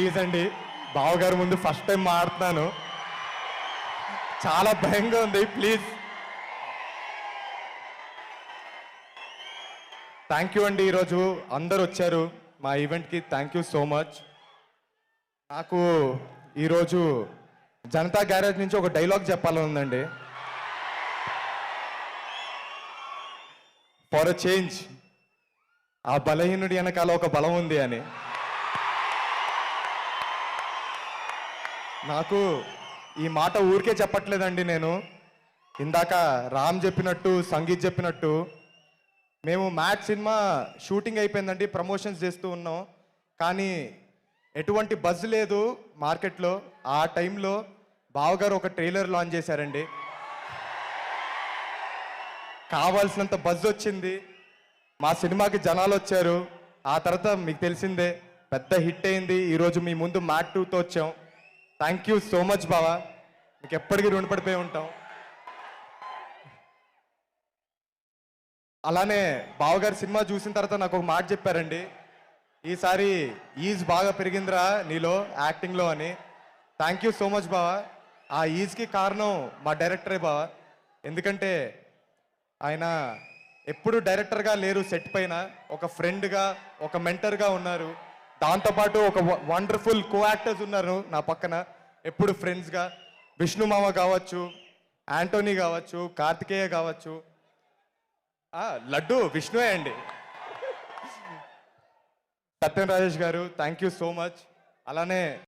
Please అండి, బావగారు ముందు ఫస్ట్ టైం మాడుతున్నాను, చాలా భయంగా ఉంది, ప్లీజ్. థ్యాంక్ యూ అండి, ఈరోజు అందరు వచ్చారు మా ఈవెంట్కి, థ్యాంక్ యూ సో మచ్. నాకు ఈరోజు జనతా గ్యారేజ్ నుంచి ఒక డైలాగ్ చెప్పాలని ఉందండి. ఫర్ అ చేంజ్, ఆ బలహీనుడి వెనకాల ఒక బలం ఉంది అని. నాకు ఈ మాట ఊరికే చెప్పట్లేదండి నేను. ఇందాక రామ్ చెప్పినట్టు, సంగీత్ చెప్పినట్టు, మేము మ్యాట్ సినిమా షూటింగ్ అయిపోయిందండి, ప్రమోషన్స్ చేస్తూ ఉన్నాం, కానీ ఎటువంటి బజ్ లేదు మార్కెట్లో. ఆ టైంలో బావగారు ఒక ట్రైలర్ లాంచ్ చేశారండి, కావాల్సినంత బజ్ వచ్చింది, మా సినిమాకి జనాలు వచ్చారు. ఆ తర్వాత మీకు తెలిసిందే, పెద్ద హిట్ అయింది. ఈరోజు మీ ముందు మ్యాట్ 2తో వచ్చాం. థ్యాంక్ యూ సో మచ్ బావా, మీకు ఎప్పటికీ రుణపడిపోయి ఉంటాం. అలానే బావగారు సినిమా చూసిన తర్వాత నాకు ఒక మాట చెప్పారండి, ఈసారి ఈజ్ బాగా పెరిగిందిరా నీలో యాక్టింగ్లో అని. థ్యాంక్ యూ సో మచ్ బావా. ఆ ఈజ్కి కారణం మా డైరెక్టరే బావా. ఎందుకంటే ఆయన ఎప్పుడు డైరెక్టర్గా లేరు సెట్ పైన, ఒక ఫ్రెండ్గా, ఒక మెంటర్గా ఉన్నారు. దాంతోపాటు ఒక వండర్ఫుల్ కో యాక్టర్స్ ఉన్నారు నా పక్కన, ఎప్పుడు ఫ్రెండ్స్గా. విష్ణు మామ కావచ్చు, యాంటోనీ కావచ్చు, కార్తికేయ కావచ్చు, లడ్డు విష్ణువే అండి. సత్యం రాజేష్ గారు, థ్యాంక్ యూ సో మచ్. అలానే